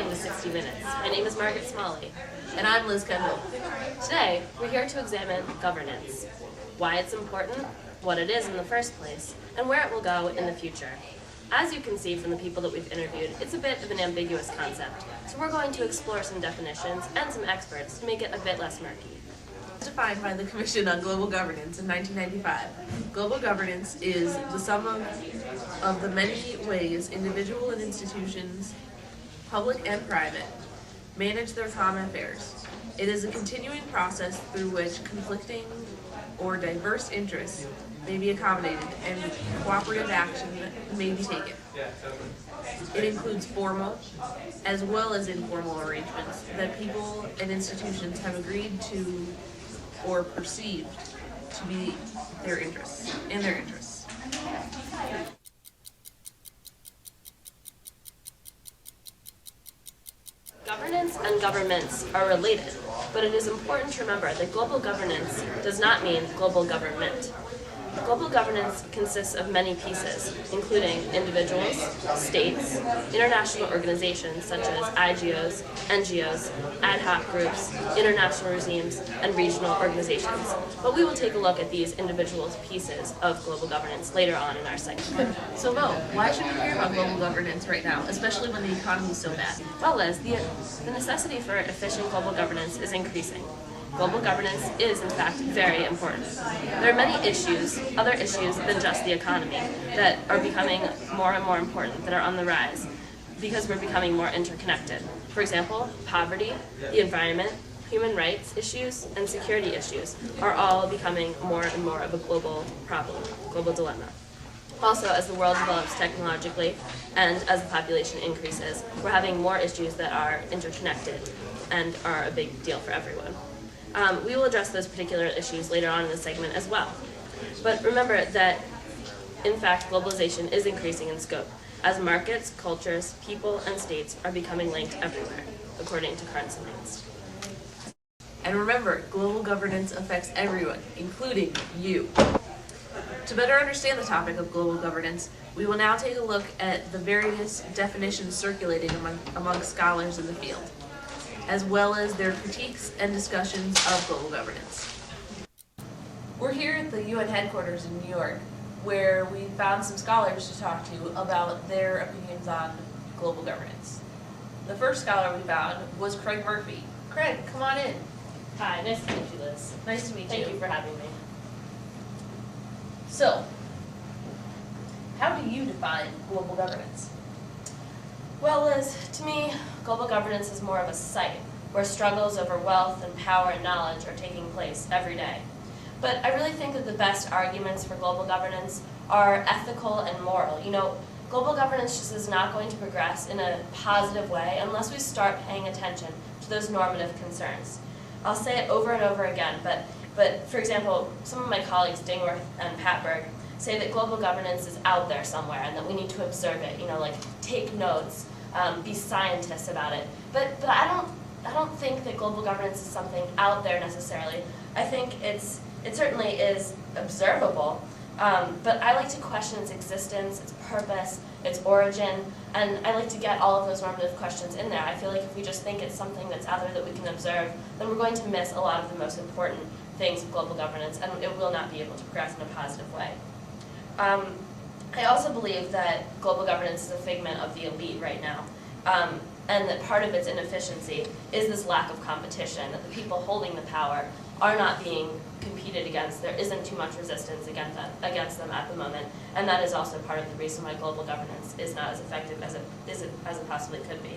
Welcome to 60 Minutes. My name is Margaret Smalley. And I'm Liz Kendall. Today, we're here to examine governance, why it's important, what it is in the first place, and where it will go in the future. As you can see from the people that we've interviewed, it's a bit of an ambiguous concept, so we're going to explore some definitions and some experts to make it a bit less murky. Defined by the Commission on Global Governance in 1995, global governance is the sum of the many ways individual and institutions, public and private, manage their common affairs. It is a continuing process through which conflicting or diverse interests may be accommodated and cooperative action may be taken. It includes formal as well as informal arrangements that people and institutions have agreed to or perceived to be their interests. Governance and governments are related, but it is important to remember that global governance does not mean global government. Global governance consists of many pieces, including individuals, states, international organizations such as IGOs, NGOs, ad hoc groups, international regimes, and regional organizations. But we will take a look at these individual pieces of global governance later on in our segment. So Mo, why should we care about global governance right now, especially when the economy is so bad? Well, Liz, the necessity for efficient global governance is increasing. Global governance is, in fact, very important. There are many other issues than just the economy, that are becoming more and more important, that are on the rise, because we're becoming more interconnected. For example, poverty, the environment, human rights issues, and security issues are all becoming more and more of a global problem, global dilemma. Also, as the world develops technologically and as the population increases, we're having more issues that are interconnected and are a big deal for everyone. We will address those particular issues later on in the segment as well. But remember that, in fact, globalization is increasing in scope, as markets, cultures, people, and states are becoming linked everywhere, according to current science. And remember, global governance affects everyone, including you. To better understand the topic of global governance, we will now take a look at the various definitions circulating among scholars in the field, as well as their critiques and discussions of global governance. We're here at the UN headquarters in New York, where we found some scholars to talk to about their opinions on global governance. The first scholar we found was Craig Murphy. Craig, come on in. Hi, nice to meet you, Liz. Nice to meet you. Thank you for having me. So, how do you define global governance? Well, Liz, to me, global governance is more of a site where struggles over wealth and power and knowledge are taking place every day. But I really think that the best arguments for global governance are ethical and moral. You know, global governance just is not going to progress in a positive way unless we start paying attention to those normative concerns. I'll say it over and over again, but for example, some of my colleagues, Dingworth and Patberg, say that global governance is out there somewhere and that we need to observe it, like take notes, be scientists about it. But I don't think that global governance is something out there necessarily. I think it certainly is observable, but I like to question its existence, its purpose, its origin, and I like to get all of those normative questions in there. I feel like if we just think it's something that's out there that we can observe, then we're going to miss a lot of the most important things of global governance, and it will not be able to progress in a positive way. I also believe that global governance is a figment of the elite right now, and that part of its inefficiency is this lack of competition, that the people holding the power are not being competed against. There isn't too much resistance against them at the moment, and that is also part of the reason why global governance is not as effective as it possibly could be.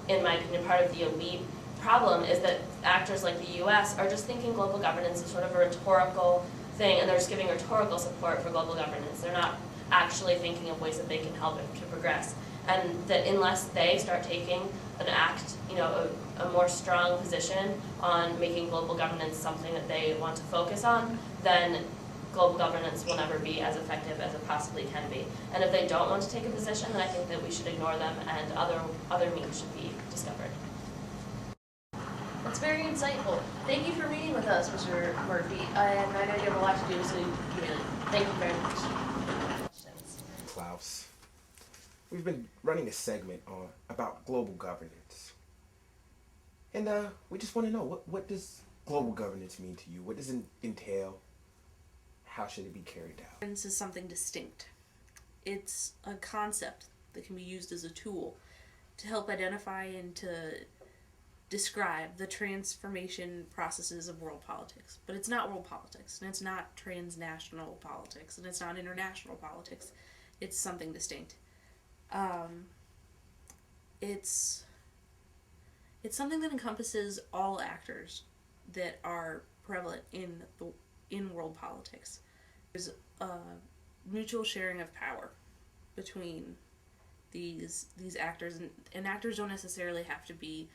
In my opinion, part of the elite problem is that actors like the US are just thinking global governance is sort of a rhetorical thing, and they're just giving rhetorical support for global governance. They're not actually thinking of ways that they can help it to progress. And that unless they start taking a more strong position on making global governance something that they want to focus on, then global governance will never be as effective as it possibly can be. And if they don't want to take a position, then I think that we should ignore them and other means should be discovered. That's very insightful. Thank you for meeting with us, Mr. Murphy. And I know you have a lot to do, so thank you very much. Klaus. we've been running a segment on about global governance. And we just want to know, what does global governance mean to you? What does it entail? How should it be carried out? Governance is something distinct. It's a concept that can be used as a tool to help identify and to describe the transformation processes of world politics. But it's not world politics, and it's not transnational politics, and it's not international politics. It's something distinct. It's something that encompasses all actors that are prevalent in world politics. There's a mutual sharing of power between these actors, and actors don't necessarily have to be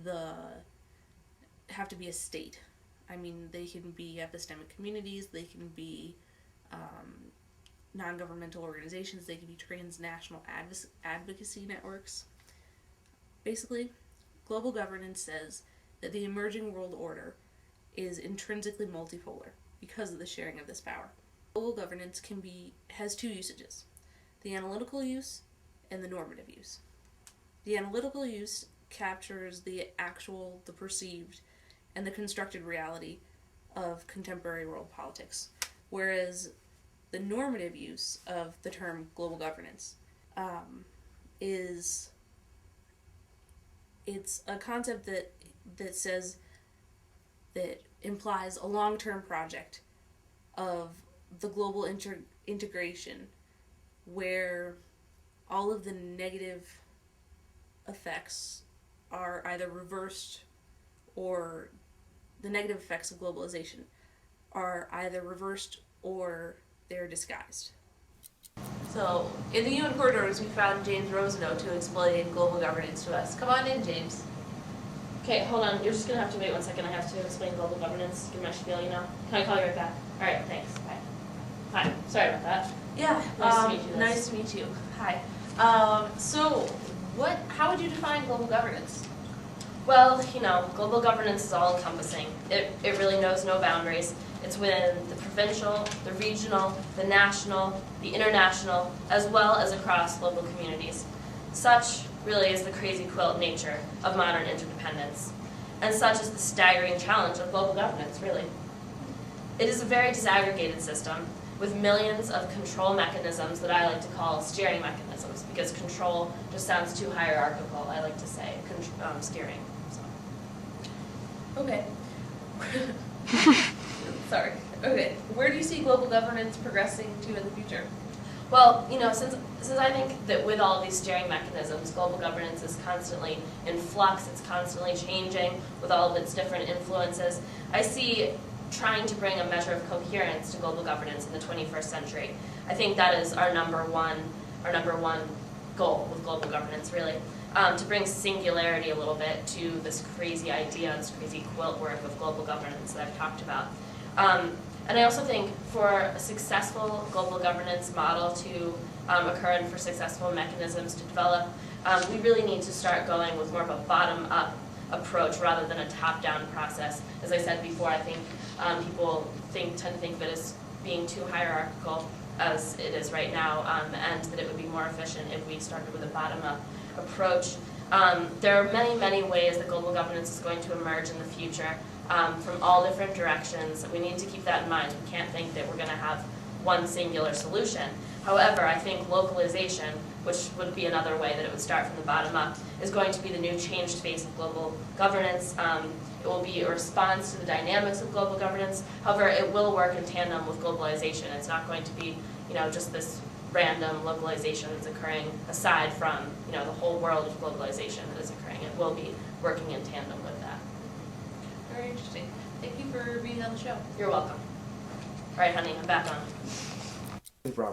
a state. I mean, they can be epistemic communities, they can be non-governmental organizations, they can be transnational advocacy networks. Basically, global governance says that the emerging world order is intrinsically multipolar because of the sharing of this power. Global governance has two usages: the analytical use and the normative use. The analytical use captures the actual, the perceived, and the constructed reality of contemporary world politics, whereas the normative use of the term global governance it's a concept that says that implies a long-term project of the global integration where all of the negative effects are either reversed, or the negative effects of globalization are either reversed or they're disguised. So, in the UN corridors, we found James Rosenow to explain global governance to us. Come on in, James. Okay, hold on. You're just going to have to wait 1 second. I have to explain global governance. Give my spiel, you know. Can I call you right back? All right, thanks. Bye. Hi. Sorry about that. Yeah. Nice to meet you. Nice to meet you. Hi. How would you define global governance? Well, you know, global governance is all-encompassing. It really knows no boundaries. It's within the provincial, the regional, the national, the international, as well as across global communities. Such really is the crazy quilt nature of modern interdependence. And such is the staggering challenge of global governance, really. It is a very disaggregated system with millions of control mechanisms that I like to call steering mechanisms, because control just sounds too hierarchical, I like to say, steering. So. Okay. Sorry. Okay. Where do you see global governance progressing to in the future? Well, you know, since I think that with all these steering mechanisms, global governance is constantly in flux, it's constantly changing with all of its different influences, I see trying to bring a measure of coherence to global governance in the 21st century. I think that is our number one goal with global governance, really. To bring singularity a little bit to this crazy idea, this crazy quilt work of global governance that I've talked about. And I also think for a successful global governance model to occur and for successful mechanisms to develop, we really need to start going with more of a bottom-up approach rather than a top-down process. As I said before, I think people tend to think of it as being too hierarchical as it is right now, and that it would be more efficient if we started with a bottom-up approach. There are many, many ways that global governance is going to emerge in the future from all different directions. We need to keep that in mind. We can't think that we're going to have one singular solution. However, I think localization, which would be another way that it would start from the bottom up, is going to be the new changed face of global governance. It will be a response to the dynamics of global governance. However, it will work in tandem with globalization. It's not going to be, you know, just this random localization that's occurring aside from, you know, the whole world of globalization that is occurring. It will be working in tandem with that. Very interesting. Thank you for being on the show. You're welcome. All right, honey, I'm back on.